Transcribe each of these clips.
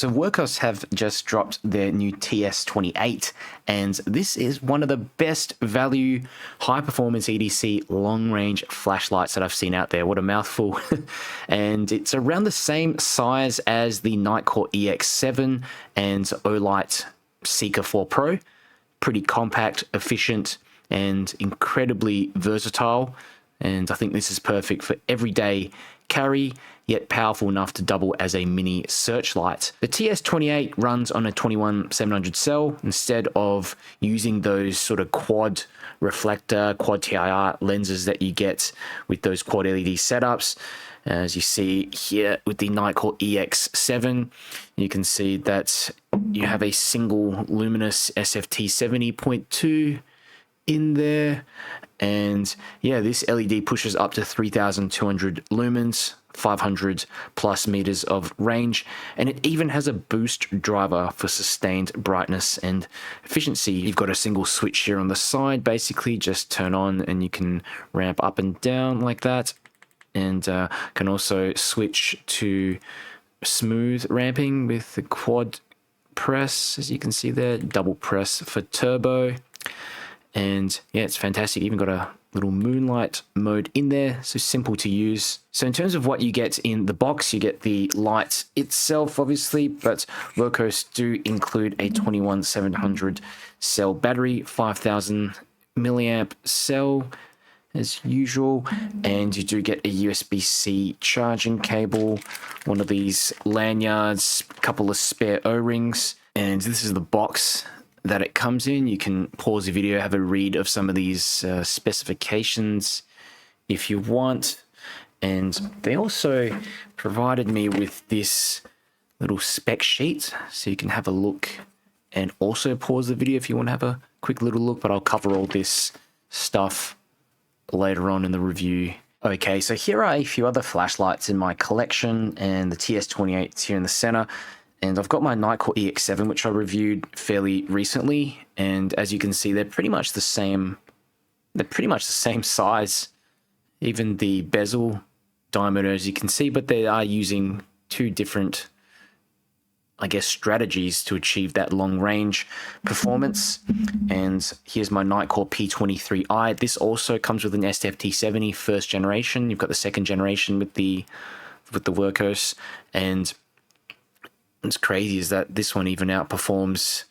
So Wurkkos have just dropped their new TS28, and this is one of the best value, high-performance EDC long-range flashlights that I've seen out there. What a mouthful. And it's around the same size as the Nightcore EX7 and Olight Seeker 4 Pro. Pretty compact, efficient, and incredibly versatile. And I think this is perfect for everyday carry, yet powerful enough to double as a mini searchlight. The TS28 runs on a 21700 cell instead of using those sort of quad reflector, quad TIR lenses that you get with those quad LED setups. As you see here with the Nightcore EX7, you can see that you have a single Luminus SFT70.2 in there, and yeah, this LED pushes up to 3200 lumens, 500 plus meters of range, and it even has a boost driver for sustained brightness and efficiency. You've got a single switch here on the side, basically just turn on and you can ramp up and down like that, and can also switch to smooth ramping with the quad press, as you can see there, double press for turbo. And yeah, it's fantastic. Even got a little moonlight mode in there, so simple to use. So in terms of what you get in the box, you get the light itself, obviously, but Wurkkos do include a 21700 cell battery, 5000 milliamp cell as usual, and you do get a USB-C charging cable, one of these lanyards, a couple of spare O-rings, and this is the box that it comes in. You can pause the video, have a read of some of these specifications if you want. And they also provided me with this little spec sheet, so you can have a look and also pause the video if you want to have a quick little look, but I'll cover all this stuff later on in the review. Okay, so here are a few other flashlights in my collection, and the TS28 is here in the center. And I've got my Nightcore EX7, which I reviewed fairly recently, and as you can see, they're pretty much the same. They're pretty much the same size, even the bezel diameter, as you can see, but they are using two different, I guess, strategies to achieve that long range performance. And here's my Nightcore P23i. This also comes with an SFT70 first generation. You've got the second generation with the Wurkkos, and what's crazy is that this one even outperforms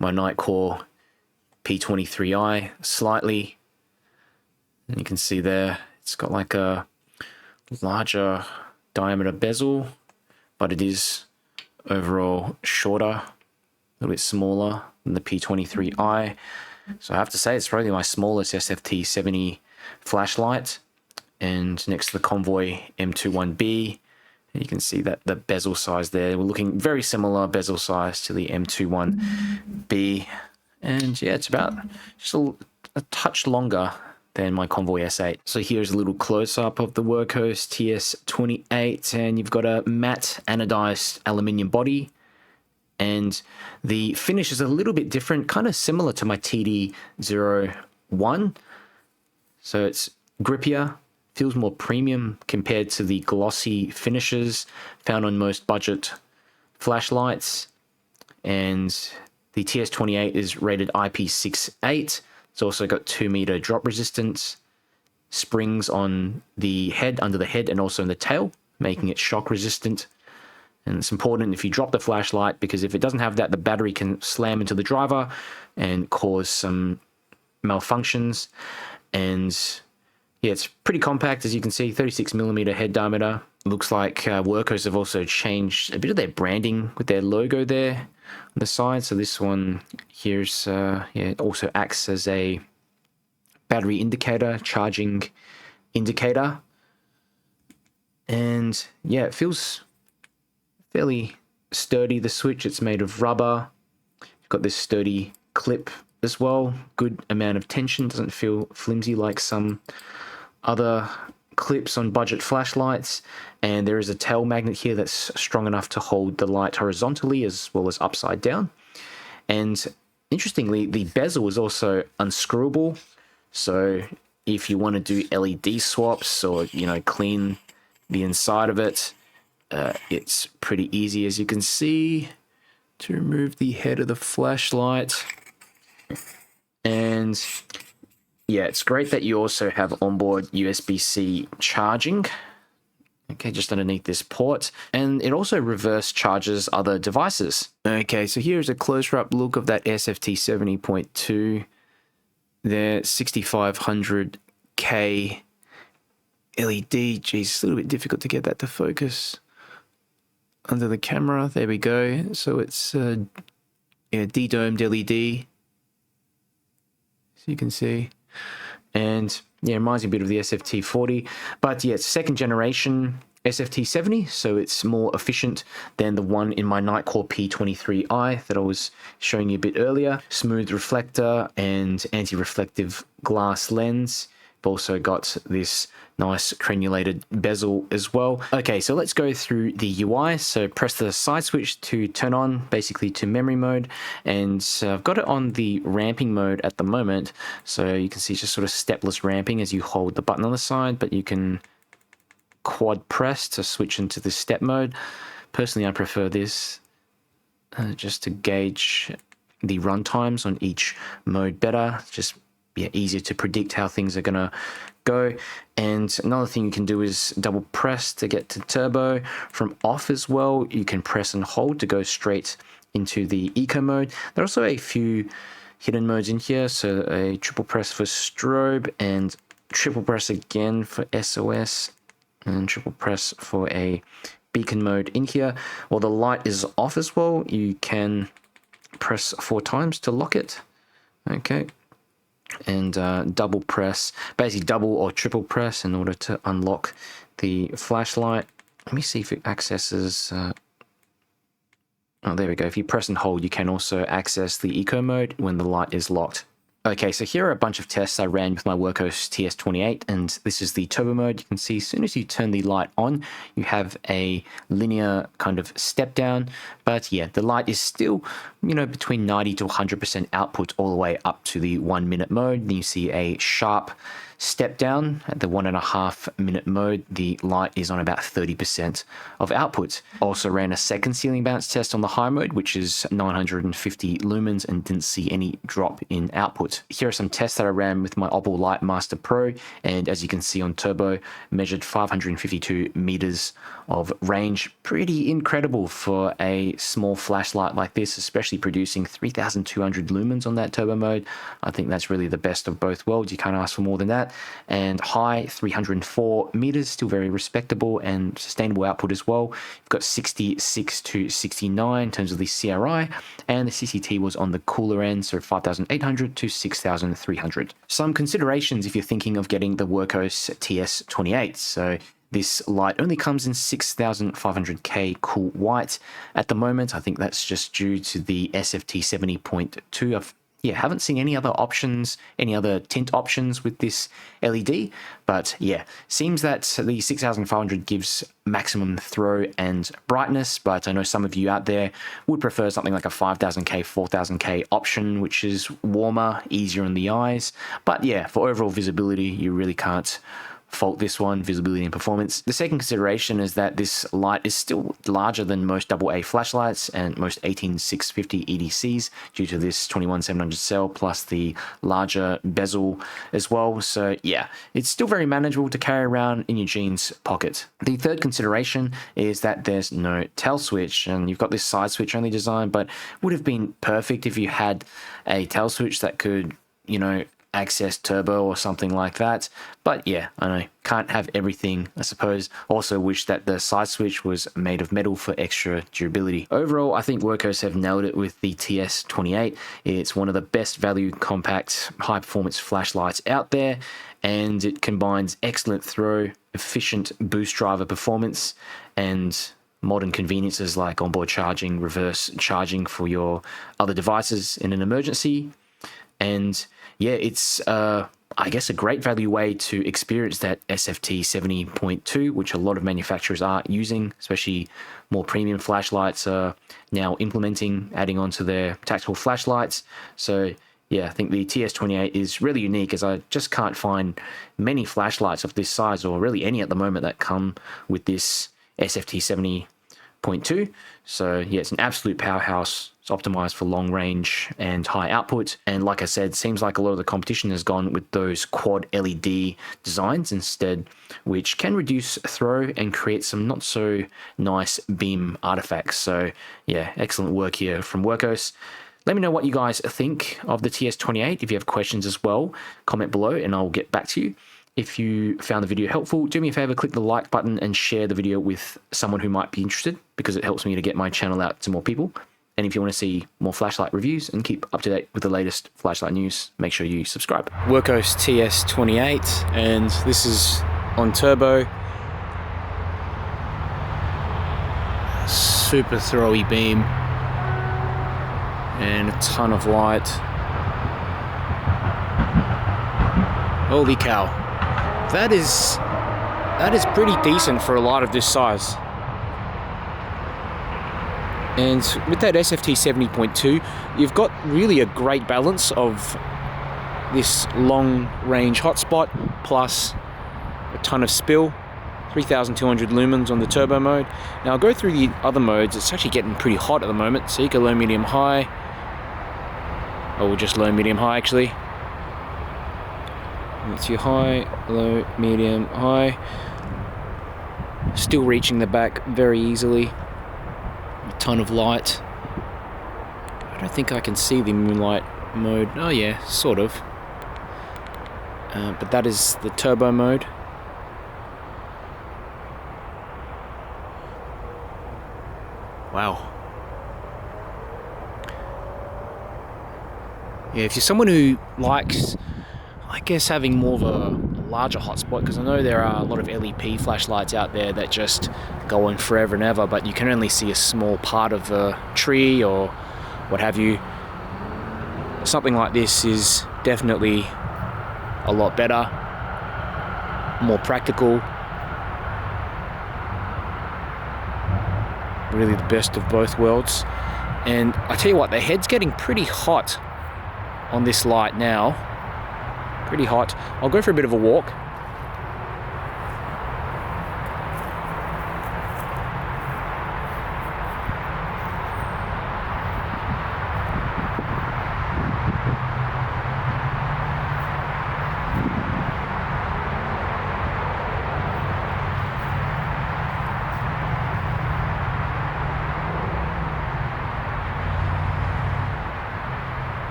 my Nightcore P23i slightly. And you can see there, it's got like a larger diameter bezel, but it is overall shorter, a little bit smaller than the P23i. So I have to say it's probably my smallest SFT70 flashlight. And next to the Convoy M21B, you can see that the bezel size there, we're looking very similar bezel size to the M21B. And yeah, it's about just a touch longer than my Convoy S8. So here's a little close-up of the Wurkkos TS28, and you've got a matte anodized aluminium body, and the finish is a little bit different, kind of similar to my TD01. So it's grippier, feels more premium compared to the glossy finishes found on most budget flashlights. And the TS28 is rated IP68. It's also got 2 meter drop resistance, springs on the head, under the head, and also in the tail, making it shock resistant. And it's important if you drop the flashlight, because if it doesn't have that, the battery can slam into the driver and cause some malfunctions. And yeah, it's pretty compact, as you can see, 36 millimeter head diameter. Looks like Wurkkos have also changed a bit of their branding with their logo there on the side. So this one here's it also acts as a battery indicator, charging indicator. And yeah, it feels fairly sturdy, the switch. It's made of rubber. You've got this sturdy clip as well. Good amount of tension, doesn't feel flimsy like some other clips on budget flashlights. And there is a tail magnet here that's strong enough to hold the light horizontally as well as upside down. And interestingly, the bezel is also unscrewable, so if you want to do LED swaps or, you know, clean the inside of it, It's pretty easy, as you can see, to remove the head of the flashlight. And yeah, it's great that you also have onboard USB-C charging. Okay, just underneath this port. And it also reverse charges other devices. Okay, so here's a closer-up look of that SFT70.2. There, 6500K LED. Geez, it's a little bit difficult to get that to focus under the camera. There we go. So it's de-domed LED, so you can see. And yeah, it reminds me a bit of the SFT40, but yeah, it's second generation SFT70, so it's more efficient than the one in my Nightcore P23i that I was showing you a bit earlier. Smooth reflector and anti-reflective glass lens. I've also got this nice crenulated bezel as well. Okay, so let's go through the UI. So press the side switch to turn on, basically to memory mode. And I've got it on the ramping mode at the moment. So you can see it's just sort of stepless ramping as you hold the button on the side, but you can quad press to switch into the step mode. Personally, I prefer this just to gauge the run times on each mode better. Just easier to predict how things are gonna go. And another thing you can do is double press to get to turbo. From off as well, you can press and hold to go straight into the eco mode. There are also a few hidden modes in here, so a triple press for strobe and triple press again for SOS and triple press for a beacon mode in here. While the light is off as well, you can press 4 times to lock it. Okay. And double press, basically double or triple press in order to unlock the flashlight. Let me see if it accesses... oh, there we go. If you press and hold, you can also access the eco mode when the light is locked. Okay, so here are a bunch of tests I ran with my Wurkkos TS28, and this is the turbo mode. You can see as soon as you turn the light on, you have a linear kind of step down, but yeah, the light is still, between 90 to 100% output all the way up to the 1 minute mode. Then you see a sharp step down at the 1.5 minute mode. The light is on about 30% of output. Also ran a second ceiling bounce test on the high mode, which is 950 lumens, and didn't see any drop in output. Here are some tests that I ran with my Audible Light Master Pro, and as you can see on turbo, measured 552 meters of range. Pretty incredible for a small flashlight like this, especially producing 3200 lumens on that turbo mode. I think that's really the best of both worlds. You can't ask for more than that. And high 304 meters, still very respectable and sustainable output as well. You've got 66 to 69 in terms of the CRI, and the CCT was on the cooler end, so 5800 to 6300. Some considerations if you're thinking of getting the Wurkkos TS28. So this light only comes in 6500K cool white at the moment. I think that's just due to the SFT70.2. Haven't seen any other options, any other tint options with this LED, but yeah, seems that the 6500 gives maximum throw and brightness, but I know some of you out there would prefer something like a 5000K, 4000K option, which is warmer, easier on the eyes. But yeah, for overall visibility, you really can't fault this one, visibility and performance. The second consideration is that this light is still larger than most AA flashlights and most 18650 EDCs due to this 21700 cell plus the larger bezel as well. So yeah, it's still very manageable to carry around in your jeans pocket. The third consideration is that there's no tail switch, and you've got this side switch only design, but would have been perfect if you had a tail switch that could, access turbo or something like that. But yeah, I know, can't have everything, I suppose. Also wish that the side switch was made of metal for extra durability. Overall, I think Wurkkos have nailed it with the TS28. It's one of the best value compact high performance flashlights out there, and it combines excellent throw, efficient boost driver performance, and modern conveniences like onboard charging, reverse charging for your other devices in an emergency. And yeah, it's, I guess, a great value way to experience that SFT70.2, which a lot of manufacturers are using, especially more premium flashlights are now implementing, adding onto their tactical flashlights. So yeah, I think the TS28 is really unique, as I just can't find many flashlights of this size, or really any at the moment, that come with this SFT70.2. So yeah, it's an absolute powerhouse. It's optimized for long range and high output. And like I said, seems like a lot of the competition has gone with those quad LED designs instead, which can reduce throw and create some not so nice beam artifacts. So yeah, excellent work here from Wurkkos. Let me know what you guys think of the TS28. If you have questions as well, comment below and I'll get back to you. If you found the video helpful, do me a favor, click the like button and share the video with someone who might be interested, because it helps me to get my channel out to more people. And if you want to see more flashlight reviews and keep up to date with the latest flashlight news, make sure you subscribe. Wurkkos TS28, and this is on turbo. Super throwy beam and a ton of light. Holy cow. That is pretty decent for a light of this size. And with that SFT70.2, you've got really a great balance of this long range hotspot plus a ton of spill, 3200 lumens on the turbo mode. Now I'll go through the other modes. It's actually getting pretty hot at the moment. So you can low, medium, high, or just low, medium, high actually. It's your high, low, medium, high. Still reaching the back very easily. A ton of light. I don't think I can see the moonlight mode. Oh yeah, sort of. But that is the turbo mode. Wow. Yeah, if you're someone who likes, I guess, having more of a larger hotspot, because I know there are a lot of LEP flashlights out there that just go on forever and ever, but you can only see a small part of a tree or what have you. Something like this is definitely a lot better, more practical, really the best of both worlds. And I tell you what, the head's getting pretty hot on this light now. Pretty hot. I'll go for a bit of a walk.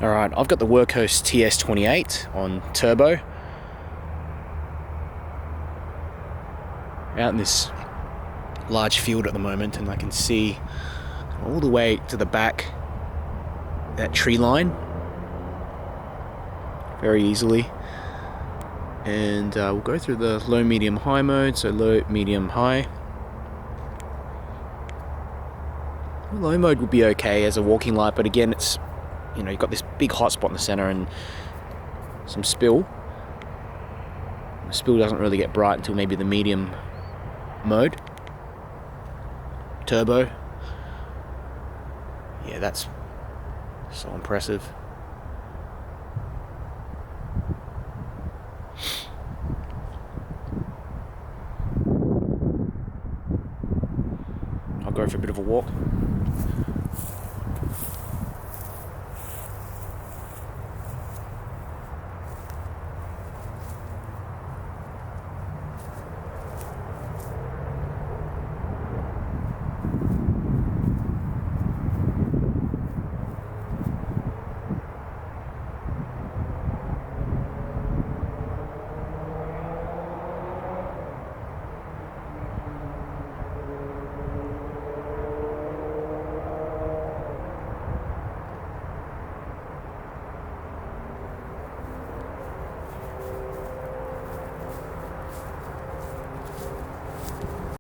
Alright, I've got the Wurkkos TS28 on turbo. Out in this large field at the moment, and I can see all the way to the back that tree line very easily. And we'll go through the low, medium, high mode. So low, medium, high. Low mode would be okay as a walking light, but again, it's, you know, you've got this big hot spot in the center and some spill. The spill doesn't really get bright until maybe the medium mode. Turbo. Yeah, that's so impressive. I'll go for a bit of a walk.